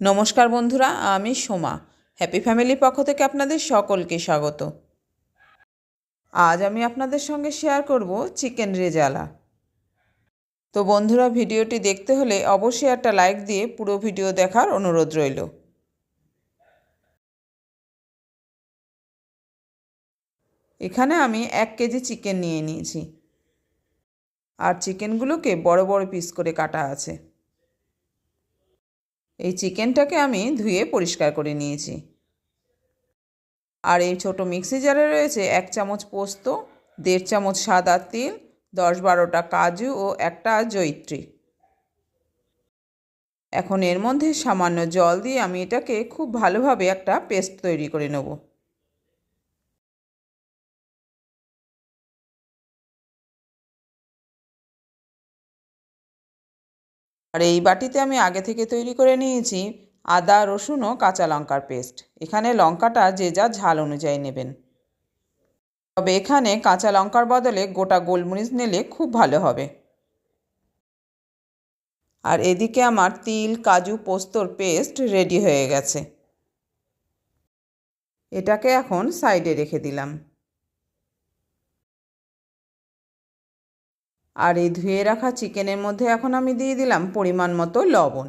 নমস্কার বন্ধুরা, আমি সোমা। হ্যাপি ফ্যামিলির পক্ষ থেকে আপনাদের সকলকে স্বাগত। আজ আমি আপনাদের সঙ্গে শেয়ার করব চিকেন রেজালা। তো বন্ধুরা, ভিডিওটি দেখতে হলে অবশ্যই একটা লাইক দিয়ে পুরো ভিডিও দেখার অনুরোধ রইল। এখানে আমি 1 কেজি চিকেন নিয়ে নিয়েছি, আর চিকেনগুলোকে বড় বড় পিস করে কাটা আছে। এই চিকেনটাকে আমি ধুয়ে পরিষ্কার করে নিয়েছি। আর এই ছোট মিক্সি জারে রয়েছে 1 চামচ পোস্ত, 1.5 চামচ সাদা তিল, 10-12টা কাজু ও একটা জয়িত্রী। এখন এর মধ্যে সামান্য জল দিয়ে আমি এটাকে খুব ভালোভাবে একটা পেস্ট তৈরি করে নেব। আর এই বাটিতে আমি আগে থেকে তৈরি করে নিয়েছি আদা, রসুন ও কাঁচা লঙ্কার পেস্ট। এখানে লঙ্কাটা যে যা ঝাল অনুযায়ী নেবেন, তবে এখানে কাঁচা লঙ্কার বদলে গোটা গোলমরিচ নিলে খুব ভালো হবে। আর এদিকে আমার তিল, কাজু, পোস্তর পেস্ট রেডি হয়ে গেছে। এটাকে এখন সাইডে রেখে দিলাম। আর এই ধুয়ে রাখা চিকেনের মধ্যে এখন আমি দিয়ে দিলাম পরিমাণ মতো লবণ।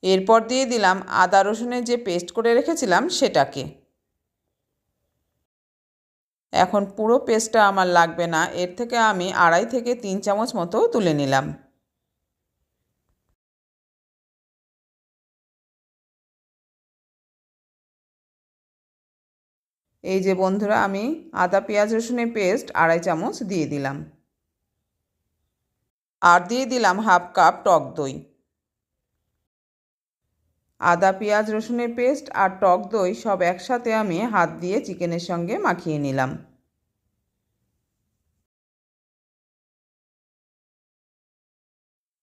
এরপর দিয়ে দিলাম আদা রসুনের যে পেস্ট করে রেখেছিলাম সেটাকে। এখন পুরো পেস্টটা আমার লাগবে না, এর থেকে আমি 2.5 থেকে 3 চামচ মতো তুলে নিলাম। এই যে বন্ধুরা, আমি আদা পেঁয়াজ রসুনের পেস্ট 2.5 চামচ দিয়ে দিলাম। আর দিয়ে দিলাম 1/2 কাপ টক দই। আদা পেঁয়াজ রসুনের পেস্ট আর টক দই সব একসাথে আমি হাত দিয়ে চিকেনের সঙ্গে মাখিয়ে নিলাম।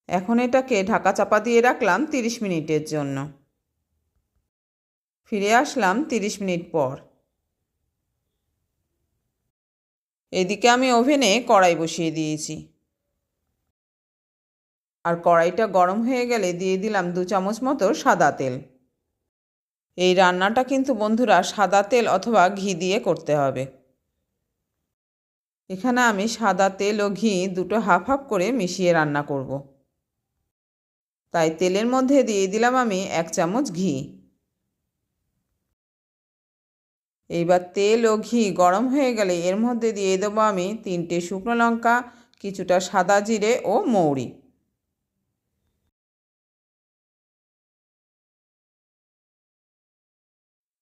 এখন এটাকে ঢাকা চাপা দিয়ে রাখলাম 30 মিনিটের জন্য। ফিরে আসলাম 30 মিনিট পর। এদিকে আমি ওভেনে কড়াই বসিয়ে দিয়েছি। আর কড়াইটা গরম হয়ে গেলে দিয়ে দিলাম 2 চামচ মতো সাদা তেল। এই রান্নাটা কিন্তু বন্ধুরা সাদা তেল অথবা ঘি দিয়ে করতে হবে। এখানে আমি সাদা তেল ও ঘি দুটো হাফ হাফ করে মিশিয়ে রান্না করব। তাই তেলের মধ্যে দিয়ে দিলাম আমি 1 চামচ ঘি। এইবার তেল ও ঘি গরম হয়ে গেলে এর মধ্যে দিয়ে দেবো আমি 3টে শুকনো লঙ্কা, কিছুটা সাদা জিরে ও মৌরি।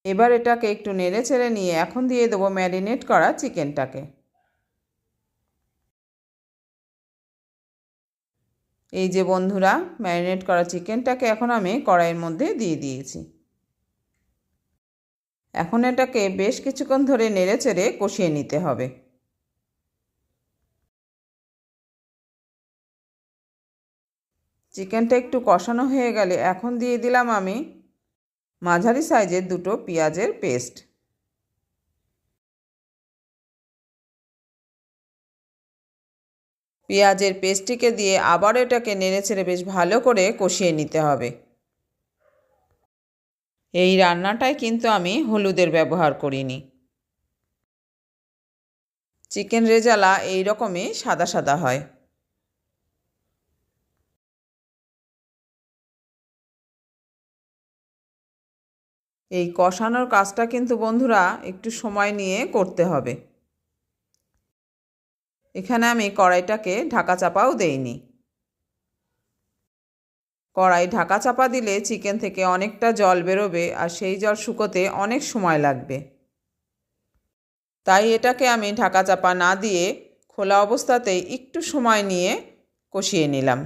এবার এটাকে একটু নেড়ে চেড়ে নিয়ে এখন দিয়ে দেবো ম্যারিনেট করা চিকেনটাকে। এই যে বন্ধুরা, ম্যারিনেট করা চিকেনটাকে এখন আমি কড়াইয়ের মধ্যে দিয়ে দিয়েছি। এখন এটাকে বেশ কিছুক্ষণ ধরে নেড়ে চেড়ে কষিয়ে নিতে হবে। চিকেনটা একটু কষানো হয়ে গেলে এখন দিয়ে দিলাম আমি মাঝারি সাইজের 2টো পেঁয়াজের পেস্ট। পেঁয়াজের পেস্টটিকে দিয়ে আবার এটাকে নেড়েচেড়ে বেশ ভালো করে কষিয়ে নিতে হবে। এই রান্নাটায় কিন্তু আমি হলুদের ব্যবহার করিনি। চিকেন রেজালা এই রকমই সাদা সাদা হয়। এই কষানোর কাজটা কিন্তু বন্ধুরা একটু সময় নিয়ে করতে হবে। এখানে আমি কড়াইটাকে ঢাকা চাপাও দেইনি। কড়াই ঢাকা চাপা দিলে চিকেন থেকে অনেকটা জল বেরোবে, আর সেই জল শুকোতে অনেক সময় লাগবে। তাই এটাকে আমি ঢাকা চাপা না দিয়ে খোলা অবস্থাতেই একটু সময় নিয়ে কষিয়ে নিলাম।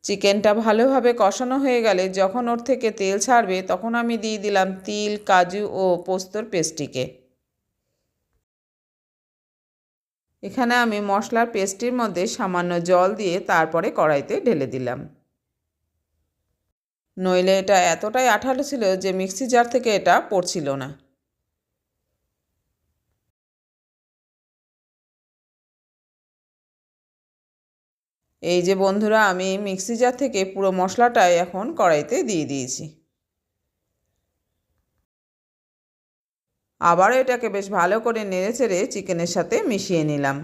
চিকেনটা ভালোভাবে কষানো হয়ে গেলে যখন ওর থেকে তেল ছাড়বে তখন আমি দিয়ে দিলাম তিল, কাজু ও পোস্তর পেস্টটিকে। এখানে আমি মশলার পেস্টটির মধ্যে সামান্য জল দিয়ে তারপরে কড়াইতে ঢেলে দিলাম। নইলে এটা এতটাই আঠালো ছিল যে মিক্সি জার থেকে এটা পড়ছিল না। এই যে বন্ধুরা, আমি মিক্সি জার থেকে পুরো মশলাটাই এখন কড়াইতে দিয়ে দিয়েছি। আবারও এটাকে বেশ ভালো করে নেড়েচেড়ে চিকেনের সাথে মিশিয়ে নিলাম।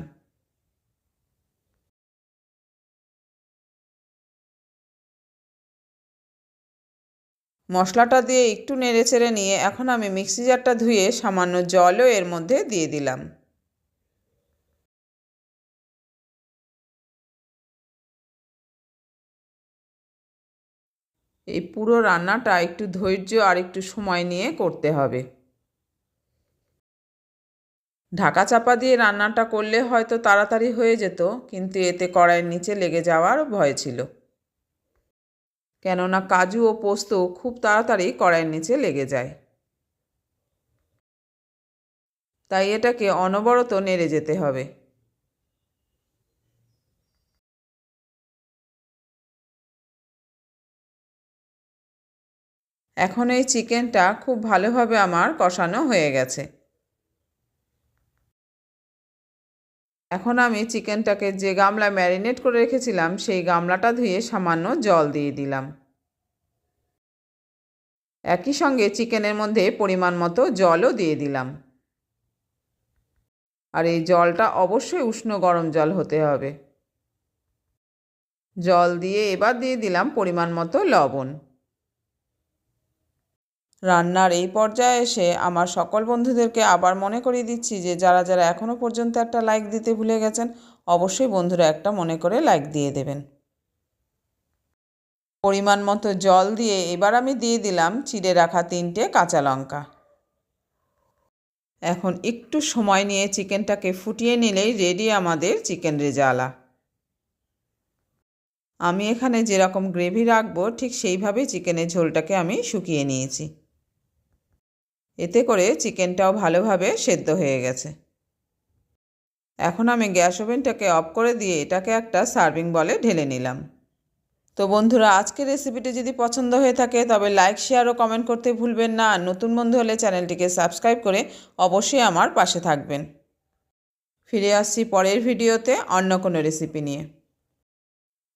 মশলাটা দিয়ে একটু নেড়েচেড়ে নিয়ে এখন আমি মিক্সি জারটা ধুয়ে সামান্য জলও এর মধ্যে দিয়ে দিলাম। এই পুরো রান্নাটা একটু ধৈর্য আর একটু সময় নিয়ে করতে হবে। ঢাকা চাপা দিয়ে রান্নাটা করলে হয়তো তাড়াতাড়ি হয়ে যেত, কিন্তু এতে কড়াইয়ের নিচে লেগে যাওয়ার ভয় ছিল। কেননা কাজু ও পোস্ত খুব তাড়াতাড়ি কড়াইয়ের নিচে লেগে যায়। তাই এটাকে অনবরত নেড়ে যেতে হবে। এখন এই চিকেনটা খুব ভালোভাবে আমার কষানো হয়ে গেছে। এখন আমি চিকেনটাকে যে গামলায় ম্যারিনেট করে রেখেছিলাম সেই গামলাটা ধুয়ে সামান্য জল দিয়ে দিলাম। একই সঙ্গে চিকেনের মধ্যে পরিমাণ মতো জলও দিয়ে দিলাম। আর এই জলটা অবশ্যই উষ্ণ গরম জল হতে হবে। জল দিয়ে এবার দিয়ে দিলাম পরিমাণ মতো লবণ। রান্নার এই পর্যায়ে এসে আমার সকল বন্ধুদেরকে আবার মনে করিয়ে দিচ্ছি যে যারা যারা এখনও পর্যন্ত একটা লাইক দিতে ভুলে গেছেন, অবশ্যই বন্ধুরা একটা মনে করে লাইক দিয়ে দেবেন। পরিমাণ মতো জল দিয়ে এবার আমি দিয়ে দিলাম চিড়ে রাখা 3টে কাঁচা লঙ্কা। এখন একটু সময় নিয়ে চিকেনটাকে ফুটিয়ে নিলেই রেডি আমাদের চিকেন রেজালা। আমি এখানে যেরকম গ্রেভি রাখবো ঠিক সেইভাবেই চিকেনের ঝোলটাকে আমি শুকিয়ে নিয়েছি। এতে করে চিকেনটাও ভালোভাবে সেদ্ধ হয়ে গেছে। এখন আমি গ্যাস ওভেনটাকে অফ করে দিয়ে এটাকে একটা সার্ভিং বলে ঢেলে নিলাম। তো বন্ধুরা, আজকের রেসিপিটি যদি পছন্দ হয়ে থাকে তবে লাইক, শেয়ার ও কমেন্ট করতে ভুলবেন না। আর নতুন বন্ধু হলে চ্যানেলটিকে সাবস্ক্রাইব করে অবশ্যই আমার পাশে থাকবেন। ফিরে আসছি পরের ভিডিওতে অন্য কোনো রেসিপি নিয়ে।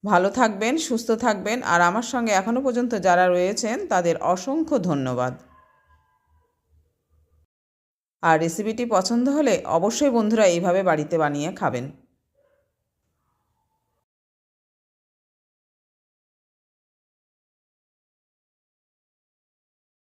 ভালো থাকবেন, সুস্থ থাকবেন, আর আমার সঙ্গে এখনও পর্যন্ত যারা রয়েছেন তাদের অসংখ্য ধন্যবাদ। আর রেসিপিটি পছন্দ হলে অবশ্যই বন্ধুরা এইভাবে বাড়িতে বানিয়ে খাবেন।